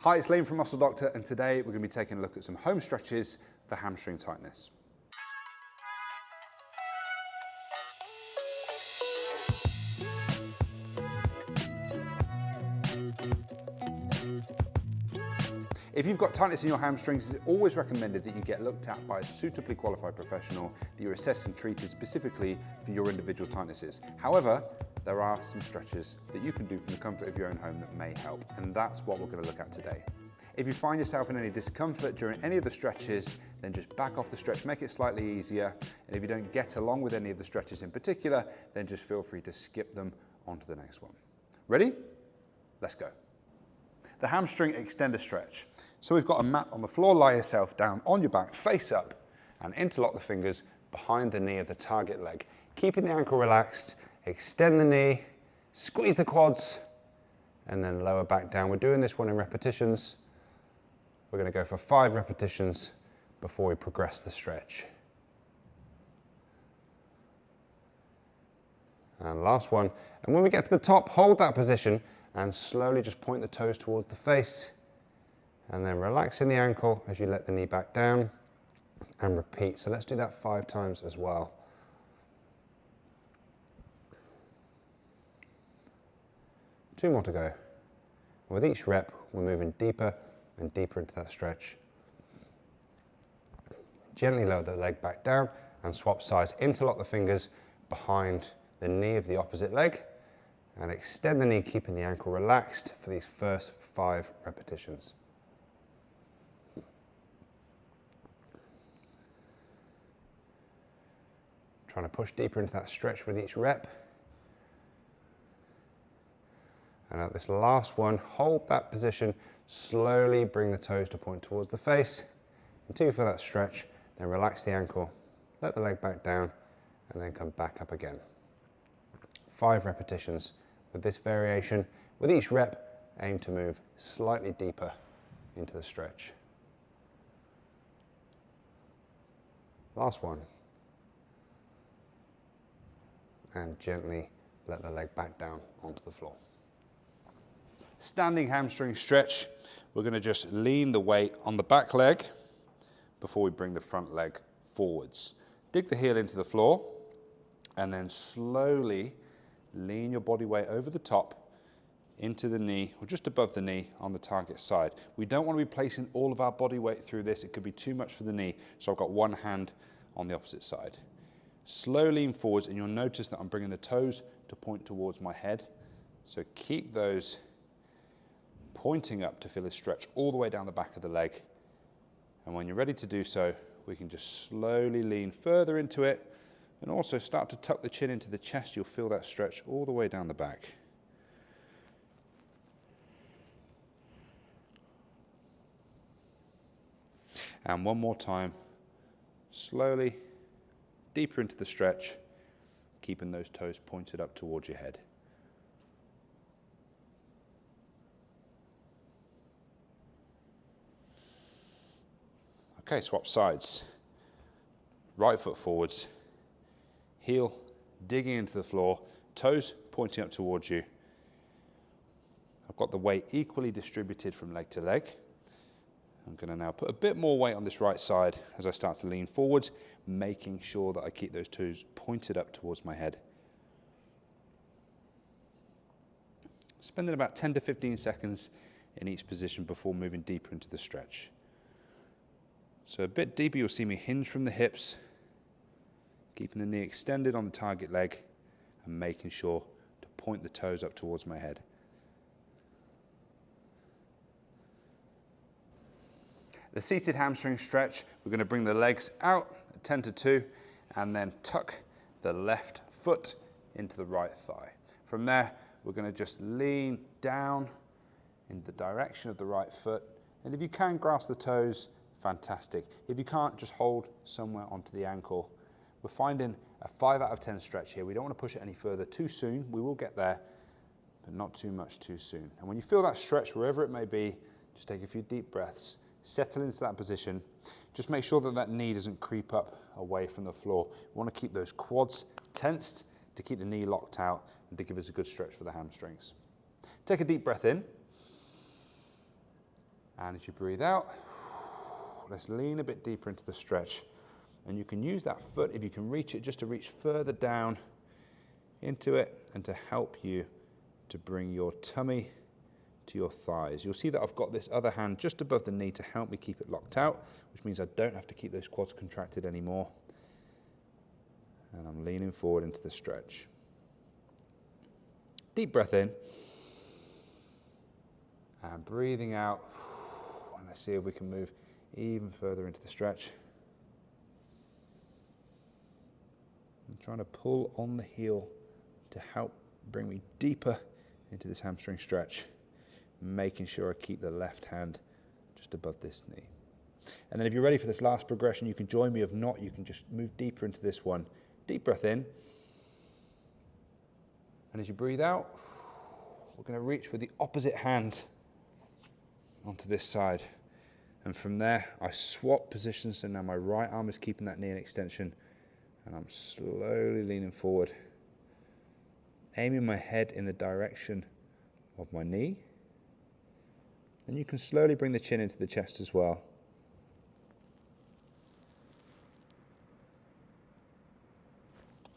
Hi, it's Liam from Muscle Doctor, and today we're going to be taking a look at some home stretches for hamstring tightness. If you've got tightness in your hamstrings, it's always recommended that you get looked at by a suitably qualified professional, that you're assessed and treated specifically for your individual tightnesses. However, there are some stretches that you can do from the comfort of your own home that may help, and that's what we're going to look at today. If you find yourself in any discomfort during any of the stretches, then just back off the stretch, make it slightly easier. And if you don't get along with any of the stretches in particular, then just feel free to skip them onto the next one. Ready? Let's go. The hamstring extender stretch. So we've got a mat on the floor, lie yourself down on your back, face up, and interlock the fingers behind the knee of the target leg. Keeping the ankle relaxed, extend the knee, squeeze the quads, and then lower back down. We're doing this one in repetitions. We're going to go for 5 repetitions before we progress the stretch. And last one. And when we get to the top, hold that position and slowly just point the toes towards the face. And then relaxing the ankle as you let the knee back down and repeat. So let's do that 5 times as well. Two more to go. With each rep, we're moving deeper and deeper into that stretch. Gently lower the leg back down and swap sides. Interlock the fingers behind the knee of the opposite leg and extend the knee, keeping the ankle relaxed for these first 5 repetitions. Trying to push deeper into that stretch with each rep. And at this last one, hold that position, slowly bring the toes to point towards the face until you feel that stretch, then relax the ankle, let the leg back down, and then come back up again. 5 repetitions with this variation. With each rep, aim to move slightly deeper into the stretch. Last one. And gently let the leg back down onto the floor. Standing hamstring stretch, we're going to just lean the weight on the back leg before we bring the front leg forwards. Dig the heel into the floor and then slowly lean your body weight over the top into the knee or just above the knee on the target side. We don't want to be placing all of our body weight through this. It could be too much for the knee. So I've got one hand on the opposite side. Slow lean forwards and you'll notice that I'm bringing the toes to point towards my head. So keep those pointing up to feel a stretch all the way down the back of the leg. And when you're ready to do so, we can just slowly lean further into it and also start to tuck the chin into the chest. You'll feel that stretch all the way down the back. And one more time, slowly, deeper into the stretch, keeping those toes pointed up towards your head. Okay, swap sides. Right foot forwards, heel digging into the floor, toes pointing up towards you. I've got the weight equally distributed from leg to leg. I'm going to now put a bit more weight on this right side as I start to lean forward, making sure that I keep those toes pointed up towards my head. Spending about 10 to 15 seconds in each position before moving deeper into the stretch. So a bit deeper, you'll see me hinge from the hips, keeping the knee extended on the target leg and making sure to point the toes up towards my head. The seated hamstring stretch, we're going to bring the legs out at 10 to 2 and then tuck the left foot into the right thigh. From there, we're going to just lean down in the direction of the right foot. And if you can grasp the toes, fantastic. If you can't, just hold somewhere onto the ankle. We're finding a 5 out of 10 stretch here. We don't want to push it any further too soon. We will get there, but not too much too soon. And when you feel that stretch, wherever it may be, just take a few deep breaths, settle into that position. Just make sure that that knee doesn't creep up away from the floor. We want to keep those quads tensed to keep the knee locked out and to give us a good stretch for the hamstrings. Take a deep breath in. And as you breathe out, let's lean a bit deeper into the stretch. And you can use that foot, if you can reach it, just to reach further down into it and to help you to bring your tummy to your thighs. You'll see that I've got this other hand just above the knee to help me keep it locked out, which means I don't have to keep those quads contracted anymore. And I'm leaning forward into the stretch. Deep breath in. And breathing out. And let's see if we can move even further into the stretch. I'm trying to pull on the heel to help bring me deeper into this hamstring stretch, making sure I keep the left hand just above this knee. And then if you're ready for this last progression, you can join me. If not, you can just move deeper into this one. Deep breath in. And as you breathe out, we're going to reach with the opposite hand onto this side. And from there, I swap positions, so now my right arm is keeping that knee in extension, and I'm slowly leaning forward, aiming my head in the direction of my knee. And you can slowly bring the chin into the chest as well.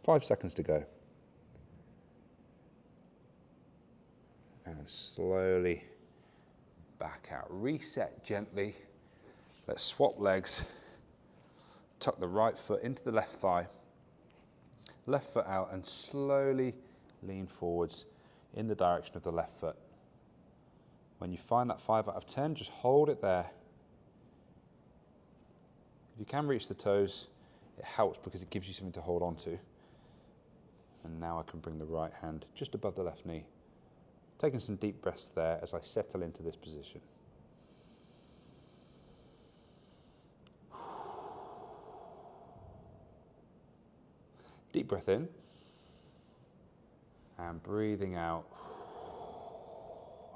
Five seconds to go. And slowly back out. Reset gently. Let's swap legs. Tuck the right foot into the left thigh. Left foot out and slowly lean forwards in the direction of the left foot. When you find that 5 out of 10, just hold it there. If you can reach the toes, it helps because it gives you something to hold on to. And now I can bring the right hand just above the left knee. Taking some deep breaths there as I settle into this position. Deep breath in. And breathing out.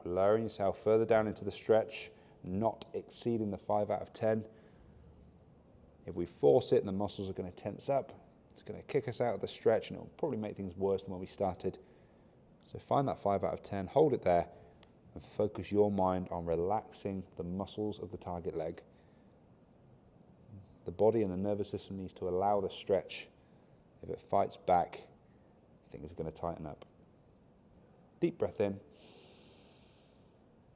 Lowering yourself further down into the stretch, not exceeding the 5 out of 10. If we force it, the muscles are going to tense up. It's going to kick us out of the stretch, and it'll probably make things worse than when we started. So find that 5 out of 10, hold it there, and focus your mind on relaxing the muscles of the target leg. The body and the nervous system needs to allow the stretch. If it fights back, things are going to tighten up. Deep breath in.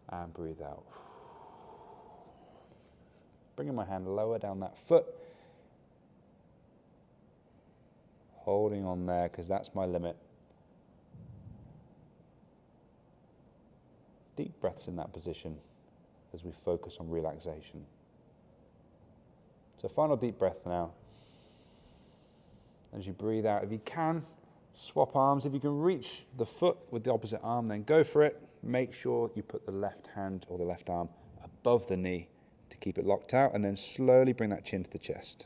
And breathe out. Bringing my hand lower down that foot. Holding on there because that's my limit. Deep breaths in that position as we focus on relaxation. So final deep breath now. As you breathe out, if you can, swap arms. If you can reach the foot with the opposite arm, then go for it. Make sure you put the left hand or the left arm above the knee to keep it locked out, and then slowly bring that chin to the chest.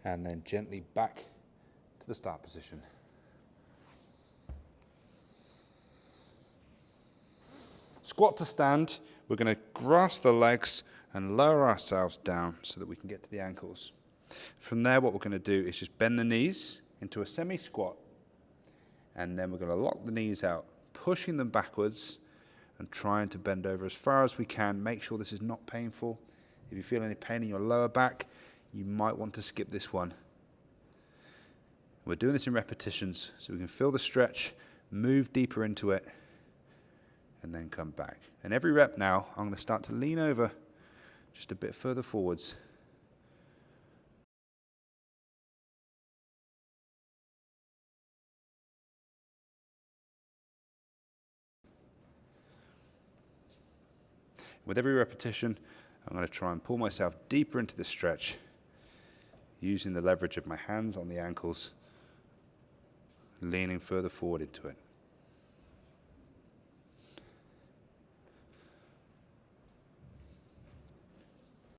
And then gently back to the start position. Squat to stand. We're going to grasp the legs and lower ourselves down so that we can get to the ankles. From there, what we're going to do is just bend the knees into a semi-squat, and then we're going to lock the knees out, pushing them backwards and trying to bend over as far as we can. Make sure this is not painful. If you feel any pain in your lower back, you might want to skip this one. We're doing this in repetitions so we can feel the stretch, move deeper into it, and then come back. And every rep now, I'm going to start to lean over just a bit further forwards. With every repetition, I'm going to try and pull myself deeper into the stretch, using the leverage of my hands on the ankles, leaning further forward into it.